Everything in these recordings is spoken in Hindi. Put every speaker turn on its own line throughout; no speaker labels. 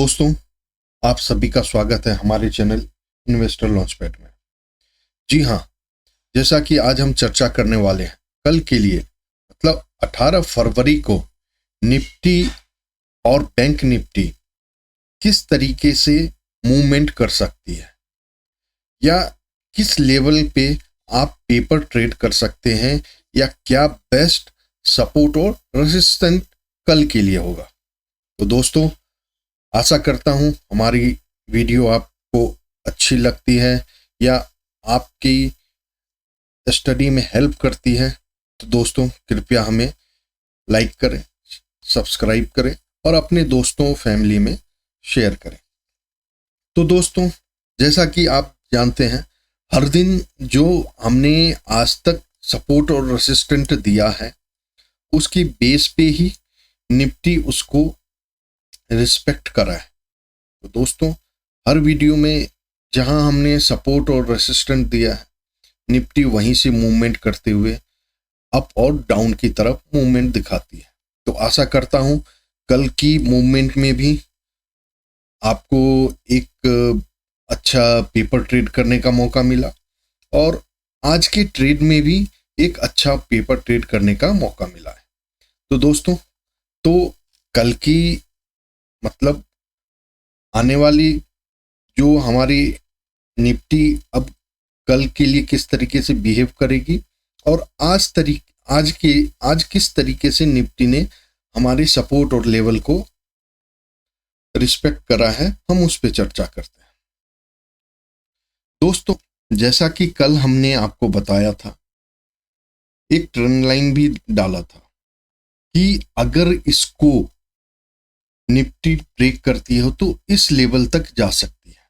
दोस्तों, आप सभी का स्वागत है हमारे चैनल इन्वेस्टर लॉन्चपैड में। जी हाँ, जैसा कि आज हम चर्चा करने वाले हैं, कल के लिए मतलब 18 फरवरी को निफ्टी और बैंक निफ्टी किस तरीके से मूवमेंट कर सकती है या किस लेवल पे आप पेपर ट्रेड कर सकते हैं या क्या बेस्ट सपोर्ट और रेजिस्टेंस कल के लिए होगा। तो दोस्तों, आशा करता हूं हमारी वीडियो आपको अच्छी लगती है या आपकी स्टडी में हेल्प करती है। तो दोस्तों, कृपया हमें लाइक करें, सब्सक्राइब करें और अपने दोस्तों फैमिली में शेयर करें। तो दोस्तों, जैसा कि आप जानते हैं, हर दिन जो हमने आज तक सपोर्ट और रेसिस्टेंट दिया है उसकी बेस पे ही निफ्टी उसको रिस्पेक्ट करा है। तो दोस्तों, हर वीडियो में जहां हमने सपोर्ट और रेसिस्टेंट दिया है, निफ्टी वहीं से मूवमेंट करते हुए अप और डाउन की तरफ मूवमेंट दिखाती है। तो आशा करता हूं कल की मूवमेंट में भी आपको एक अच्छा पेपर ट्रेड करने का मौका मिला और आज के ट्रेड में भी एक अच्छा पेपर ट्रेड करने का मौका मिला है। तो दोस्तों, तो कल की मतलब आने वाली जो हमारी निफ्टी अब कल के लिए किस तरीके से बिहेव करेगी और आज किस तरीके से निफ्टी ने हमारे सपोर्ट और लेवल को रिस्पेक्ट करा है, हम उस पर चर्चा करते हैं। दोस्तों, जैसा कि कल हमने आपको बताया था, एक ट्रेंड लाइन भी डाला था कि अगर इसको निफ्टी ब्रेक करती है तो इस लेवल तक जा सकती है।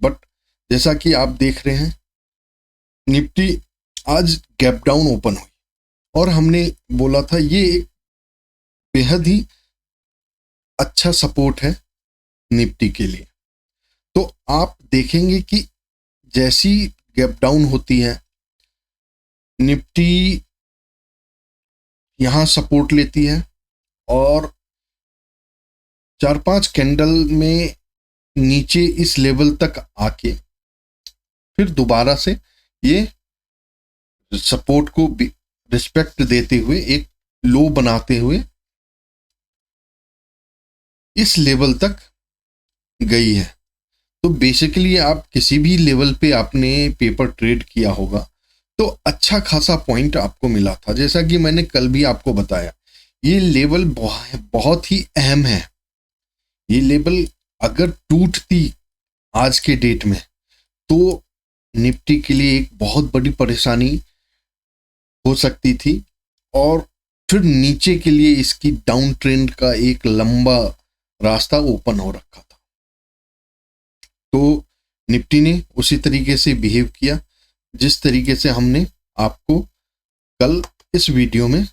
बट जैसा कि आप देख रहे हैं, निफ्टी आज गैप डाउन ओपन हुई और हमने बोला था ये एक बेहद ही अच्छा सपोर्ट है निफ्टी के लिए। तो आप देखेंगे कि जैसी गैप डाउन होती है, निफ्टी यहां सपोर्ट लेती है और 4-5 कैंडल में नीचे इस लेवल तक आके फिर दोबारा से ये सपोर्ट को रिस्पेक्ट देते हुए एक लो बनाते हुए इस लेवल तक गई है। तो बेसिकली आप किसी भी लेवल पे आपने पेपर ट्रेड किया होगा तो अच्छा खासा पॉइंट आपको मिला था। जैसा कि मैंने कल भी आपको बताया, ये लेवल बहुत ही अहम है। ये लेवल अगर टूटती आज के डेट में तो निफ्टी के लिए एक बहुत बड़ी परेशानी हो सकती थी और फिर नीचे के लिए इसकी डाउन ट्रेंड का एक लंबा रास्ता ओपन हो रखा था। तो निफ्टी ने उसी तरीके से बिहेव किया जिस तरीके से हमने आपको कल इस वीडियो में,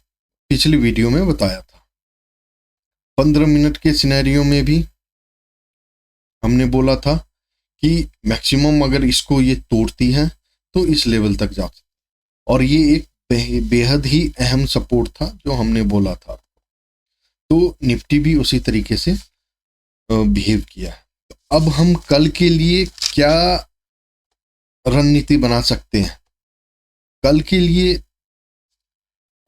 पिछली वीडियो में बताया था। 15 मिनट के सिनेरियो में भी हमने बोला था कि मैक्सिमम अगर इसको ये तोड़ती है तो इस लेवल तक जा सकती, और ये एक बेहद ही अहम सपोर्ट था जो हमने बोला था। तो निफ्टी भी उसी तरीके से बिहेव किया है। तो अब हम कल के लिए क्या रणनीति बना सकते हैं? कल के लिए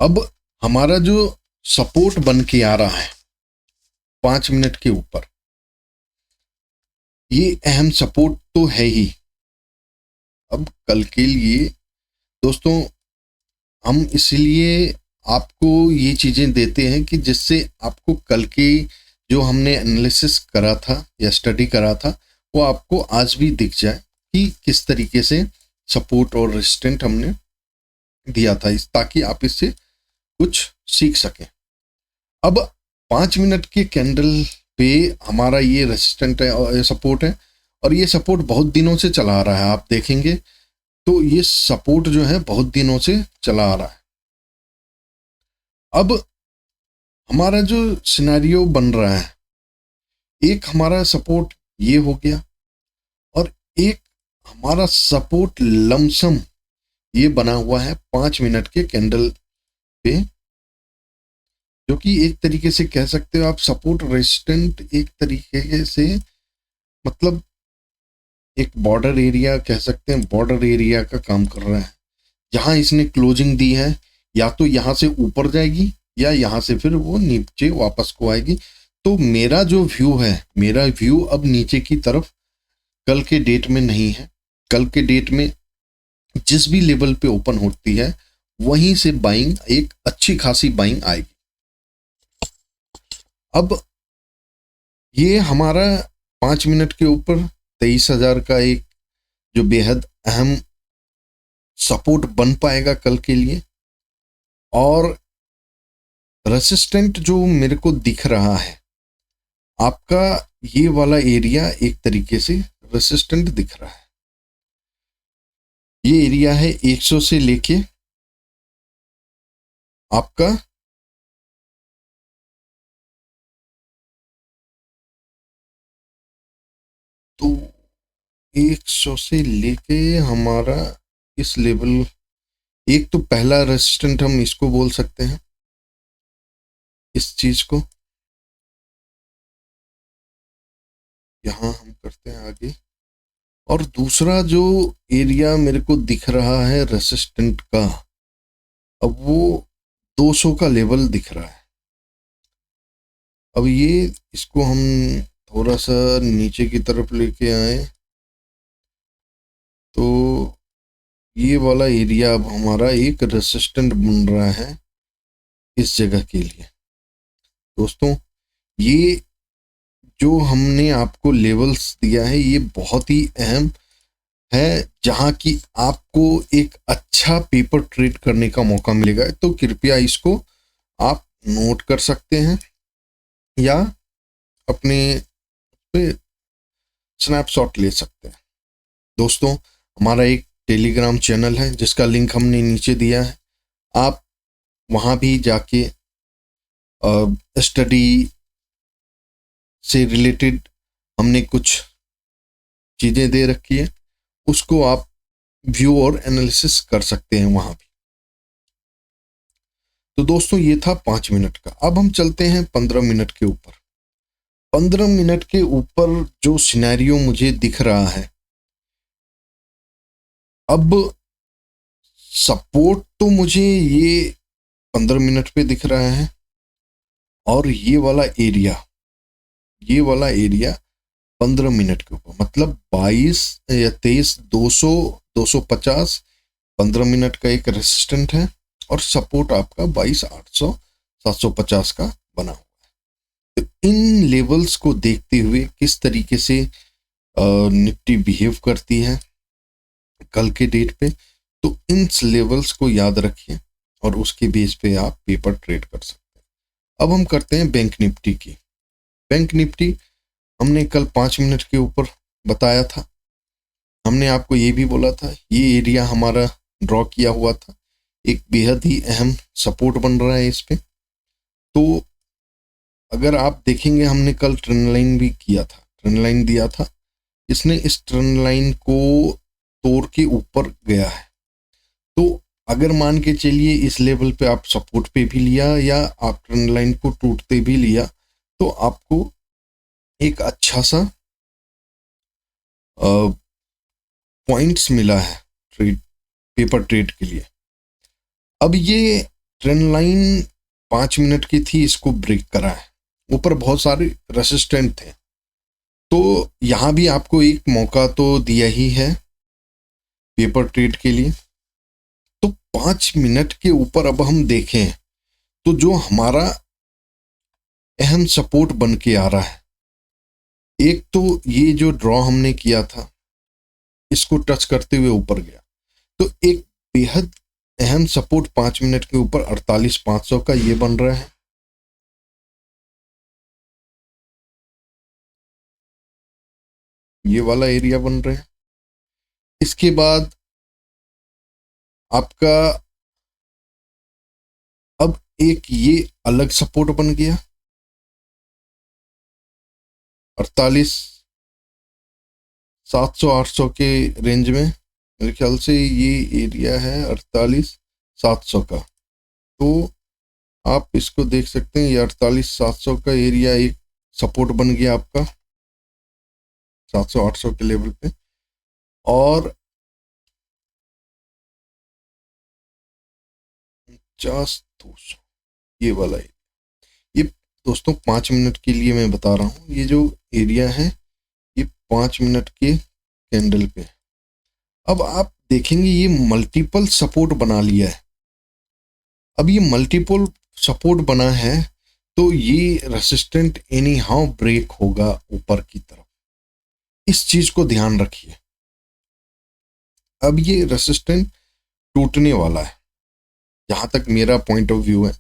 अब हमारा जो सपोर्ट बन के आ रहा है 5 मिनट के ऊपर, ये अहम सपोर्ट तो है ही। अब कल के लिए दोस्तों हम इसलिए आपको ये चीजें देते हैं कि जिससे आपको कल के जो हमने एनालिसिस करा था या स्टडी करा था वो आपको आज भी दिख जाए कि किस तरीके से सपोर्ट और रेजिस्टेंट हमने दिया था, ताकि आप इससे कुछ सीख सकें। अब 5 मिनट के कैंडल पे हमारा ये रेजिस्टेंट है और सपोर्ट है, और ये सपोर्ट बहुत दिनों से चला आ रहा है। आप देखेंगे तो ये सपोर्ट जो है बहुत दिनों से चला आ रहा है। अब हमारा जो सिनेरियो बन रहा है, एक हमारा सपोर्ट ये हो गया और एक हमारा सपोर्ट लमसम ये बना हुआ है 5 मिनट के कैंडल पे, जो कि एक तरीके से कह सकते हो आप सपोर्ट रेजिस्टेंट एक तरीके से मतलब एक बॉर्डर एरिया कह सकते हैं, बॉर्डर एरिया का काम कर रहा है। जहां इसने क्लोजिंग दी है, या तो यहां से ऊपर जाएगी या यहां से फिर वो नीचे वापस को आएगी। तो मेरा जो व्यू है, मेरा व्यू अब नीचे की तरफ कल के डेट में नहीं है। कल के डेट में जिस भी लेवल पे ओपन होती है वहीं से बाइंग, एक अच्छी खासी बाइंग आएगी। अब ये हमारा 5 मिनट के ऊपर 23,000 का एक जो बेहद अहम सपोर्ट बन पाएगा कल के लिए। और रेसिस्टेंट जो मेरे को दिख रहा है, आपका ये वाला एरिया एक तरीके से रेसिस्टेंट दिख रहा है। ये एरिया है 100 से लेके आपका तो 100 से लेके हमारा इस लेवल, एक तो पहला रेसिस्टेंट हम इसको बोल सकते हैं, इस चीज को यहां हम करते हैं आगे। और दूसरा जो एरिया मेरे को दिख रहा है रेसिस्टेंट का, अब वो 200 का लेवल दिख रहा है। अब ये इसको हम थोड़ा सा नीचे की तरफ लेके आए तो ये वाला एरिया अब हमारा एक रेसिस्टेंट बन रहा है इस जगह के लिए। दोस्तों, ये जो हमने आपको लेवल्स दिया है ये बहुत ही अहम है, जहां की आपको एक अच्छा पेपर ट्रेड करने का मौका मिलेगा। तो कृपया इसको आप नोट कर सकते हैं या अपने पे स्नैपशॉट ले सकते हैं। दोस्तों, हमारा एक टेलीग्राम चैनल है जिसका लिंक हमने नीचे दिया है। आप वहां भी जाके स्टडी से रिलेटेड हमने कुछ चीजें दे रखी है, उसको आप व्यू और एनालिसिस कर सकते हैं वहां भी। तो दोस्तों, ये था 5 मिनट का। अब हम चलते हैं 15 मिनट के ऊपर। 15 मिनट के ऊपर जो सिनेरियो मुझे दिख रहा है, अब सपोर्ट तो मुझे ये 15 मिनट पे दिख रहा है, और ये वाला एरिया, ये वाला एरिया 15 मिनट के ऊपर, मतलब 22 या 23, 200, 250, 15 मिनट का एक रेसिस्टेंट है, और सपोर्ट आपका 22,800, 750 का बना हुआ है। तो इन लेवल्स को देखते हुए किस तरीके से निफ्टी बिहेव करती है कल के डेट पे, तो इन लेवल्स को याद रखिए और उसके बेस पे आप पेपर ट्रेड कर सकते हैं। अब हम करते हैं बैंक निफ्टी की। बैंक निफ्टी हमने कल 5 मिनट के ऊपर बताया था। हमने आपको ये भी बोला था ये एरिया हमारा ड्रॉ किया हुआ था, एक बेहद ही अहम सपोर्ट बन रहा है इस पे। तो अगर आप देखेंगे, हमने कल ट्रेंड लाइन भी किया था, ट्रेंड लाइन दिया था, इसने इस ट्रेंड लाइन को तोड़ के ऊपर गया है। तो अगर मान के चलिए इस लेवल पे आप सपोर्ट पे भी लिया या आप ट्रेंड लाइन को टूटते भी लिया, तो आपको एक अच्छा सा पॉइंट्स मिला है ट्रेड, पेपर ट्रेड के लिए। अब ये ट्रेंड लाइन 5 मिनट की थी, इसको ब्रेक करा है, ऊपर बहुत सारे रेसिस्टेंट थे, तो यहां भी आपको एक मौका तो दिया ही है पेपर ट्रेड के लिए। तो 5 मिनट के ऊपर अब हम देखें तो जो हमारा अहम सपोर्ट बन के आ रहा है, एक तो ये जो ड्रॉ हमने किया था इसको टच करते हुए ऊपर गया, तो एक बेहद अहम सपोर्ट 5 मिनट के ऊपर 48,500 का ये बन रहा है। ये वाला एरिया बन रहा है। इसके बाद आपका अब एक ये अलग सपोर्ट बन गया 48,700, 800 के रेंज में। मेरे ख्याल से ये एरिया है 48,700 का। तो आप इसको देख सकते हैं, ये 48,700 का एरिया एक सपोर्ट बन गया आपका। 700-800 के लेवल पे, और 50-200 ये वाला एरिया। ये दोस्तों 5 मिनट के लिए मैं बता रहा हूँ, ये जो एरिया है ये 5 मिनट के कैंडल पे। अब आप देखेंगे ये मल्टीपल सपोर्ट बना लिया है। अब ये मल्टीपल सपोर्ट बना है तो ये रेसिस्टेंट एनी हाउ ब्रेक होगा ऊपर की तरफ, इस चीज को ध्यान रखिए। अब ये रेसिस्टेंट टूटने वाला है, जहां तक मेरा पॉइंट ऑफ व्यू है।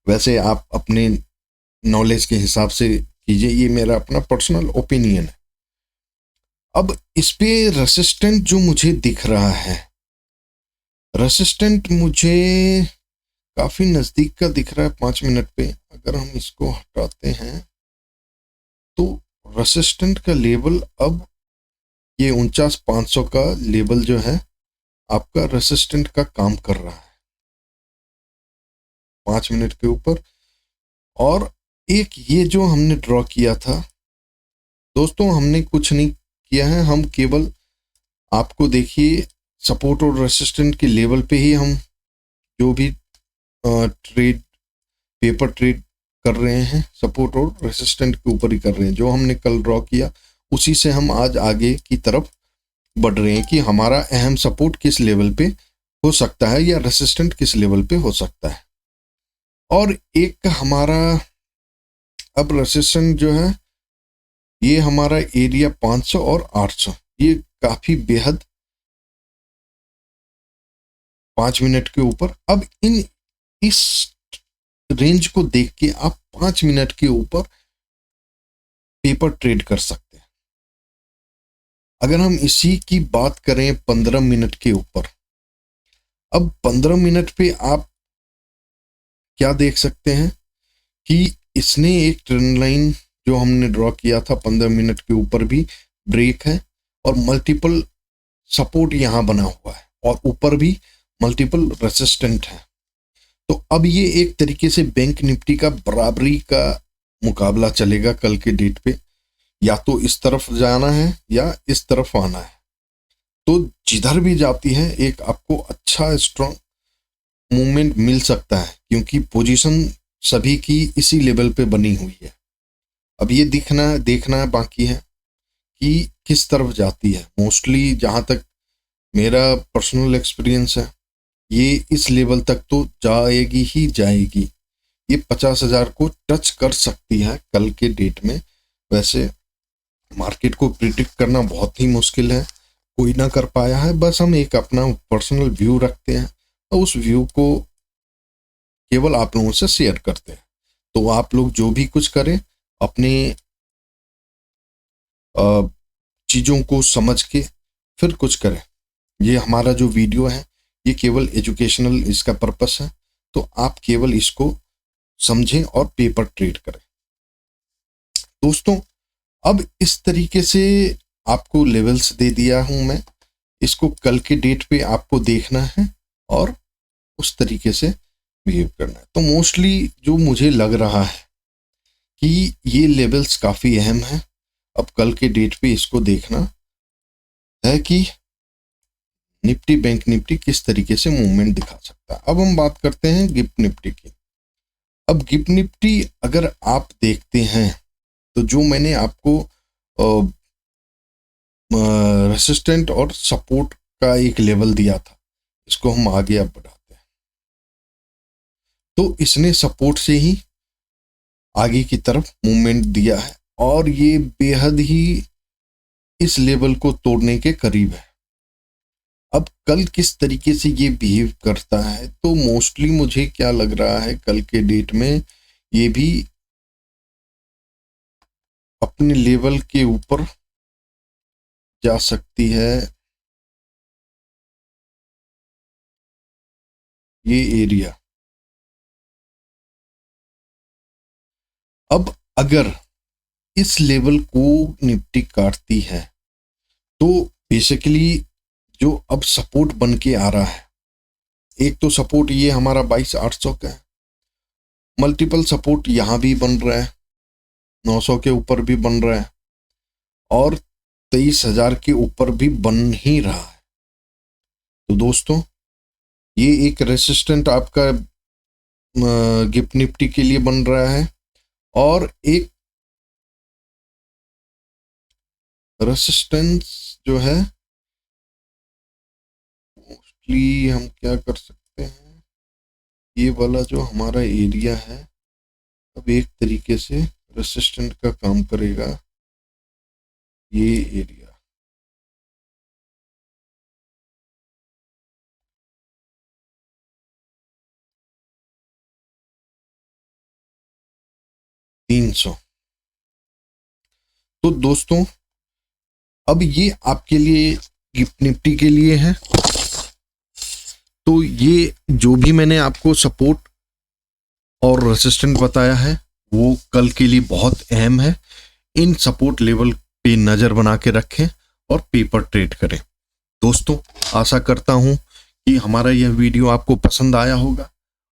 वैसे आप अपने नॉलेज के हिसाब से कीजिए, ये मेरा अपना पर्सनल ओपिनियन है। अब इस पे रेसिस्टेंट जो मुझे दिख रहा है, रेसिस्टेंट मुझे काफी नजदीक का दिख रहा है 5 मिनट पे। अगर हम इसको हटाते हैं तो रेसिस्टेंट का लेवल, अब ये 49,500 का लेवल जो है आपका रेसिस्टेंट का काम कर रहा है 5 मिनट के ऊपर। और एक ये जो हमने ड्रॉ किया था दोस्तों, हमने कुछ नहीं किया है, हम केवल आपको देखिए सपोर्ट और रेसिस्टेंट के लेवल पे ही हम जो भी ट्रेड, पेपर ट्रेड कर रहे हैं, सपोर्ट और रेसिस्टेंट के ऊपर ही कर रहे हैं। जो हमने कल ड्रॉ किया उसी से हम आज आगे की तरफ बढ़ रहे हैं कि हमारा अहम सपोर्ट किस लेवल पे हो सकता है या रेसिस्टेंट किस लेवल पे हो सकता है। और एक हमारा अब रेसिस्टेंट जो है ये हमारा एरिया 500 और 800, ये काफी बेहद 5 मिनट के ऊपर। अब इस रेंज को देख के आप 5 मिनट के ऊपर पेपर ट्रेड कर सकते हैं। अगर हम इसी की बात करें 15 मिनट के ऊपर, अब 15 मिनट पे आप क्या देख सकते हैं कि इसने एक ट्रेंड लाइन जो हमने ड्रॉ किया था 15 मिनट के ऊपर भी ब्रेक है, और मल्टीपल सपोर्ट यहां बना हुआ है, और ऊपर भी मल्टीपल रेसिस्टेंट है। तो अब ये एक तरीके से बैंक निफ्टी का बराबरी का मुकाबला चलेगा कल के डेट पे, या तो इस तरफ जाना है या इस तरफ आना है। तो जिधर भी जाती है एक आपको अच्छा स्ट्रॉन्ग मूवमेंट मिल सकता है, क्योंकि पोजीशन सभी की इसी लेवल पे बनी हुई है। अब ये देखना बाकी है कि किस तरफ जाती है। मोस्टली जहां तक मेरा पर्सनल एक्सपीरियंस है, ये इस लेवल तक तो जाएगी ही जाएगी। ये 50,000 को टच कर सकती है कल के डेट में। वैसे मार्केट को प्रिडिक्ट करना बहुत ही मुश्किल है, कोई ना कर पाया है। बस हम एक अपना पर्सनल व्यू रखते हैं, तो उस व्यू को केवल आप लोगों से शेयर करते हैं। तो आप लोग जो भी कुछ करें, अपने चीज़ों को समझ के फिर कुछ करें। ये हमारा जो वीडियो है ये केवल एजुकेशनल इसका पर्पस है, तो आप केवल इसको समझें और पेपर ट्रेड करें। दोस्तों, अब इस तरीके से आपको लेवल्स दे दिया हूं मैं, इसको कल के डेट पे आपको देखना है और उस तरीके से बिहेव करना है। तो मोस्टली जो मुझे लग रहा है कि ये लेवल्स काफ़ी अहम है। अब कल के डेट पे इसको देखना है कि निफ्टी, बैंक निफ्टी किस तरीके से मूवमेंट दिखा सकता है। अब हम बात करते हैं गिफ्ट निफ्टी की। अब गिफ्ट निफ्टी अगर आप देखते हैं तो जो मैंने आपको रेसिस्टेंट और सपोर्ट का एक लेवल दिया था, इसको हम आगे अब बढ़ाते हैं। तो इसने सपोर्ट से ही आगे की तरफ मूवमेंट दिया है, और ये बेहद ही इस लेवल को तोड़ने के करीब है। अब कल किस तरीके से ये बिहेव करता है, तो मोस्टली मुझे क्या लग रहा है कल के डेट में ये भी अपने लेवल के ऊपर जा सकती है। ये एरिया अब अगर इस लेवल को निफ्टी काटती है तो बेसिकली जो अब सपोर्ट बन के आ रहा है, एक तो सपोर्ट ये हमारा 22,800 का है, मल्टीपल सपोर्ट यहाँ भी बन रहा है, 900 के ऊपर भी बन रहा है, और 23,000 के ऊपर भी बन ही रहा है। तो दोस्तों, ये एक रेसिस्टेंट आपका गिफ्ट निफ्टी के लिए बन रहा है, और एक रेसिस्टेंस जो है मोस्टली हम क्या कर सकते हैं, ये वाला जो हमारा एरिया है अब एक तरीके से रेसिस्टेंट का काम करेगा, ये एरिया। $300। तो दोस्तों, अब ये आपके लिए गिफ्ट निफ्टी के लिए है। तो ये जो भी मैंने आपको सपोर्ट और रेसिस्टेंट बताया है वो कल के लिए बहुत अहम है। इन सपोर्ट लेवल पे नजर बना के रखें और पेपर ट्रेड करें। दोस्तों, आशा करता हूं कि हमारा यह वीडियो आपको पसंद आया होगा।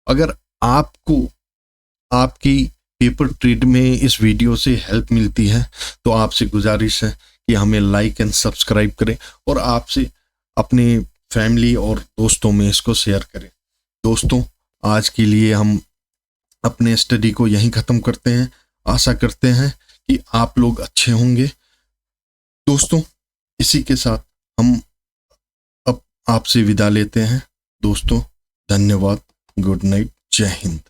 अगर आपको आपकी पेपर ट्रेड में इस वीडियो से हेल्प मिलती है तो आपसे गुजारिश है कि हमें लाइक एंड सब्सक्राइब करें और आपसे अपने फैमिली और दोस्तों में इसको शेयर करें। दोस्तों, आज के लिए हम अपने स्टडी को यहीं ख़त्म करते हैं। आशा करते हैं कि आप लोग अच्छे होंगे। दोस्तों, इसी के साथ हम अब आपसे विदा लेते हैं। दोस्तों, धन्यवाद। Good night. जय हिंद।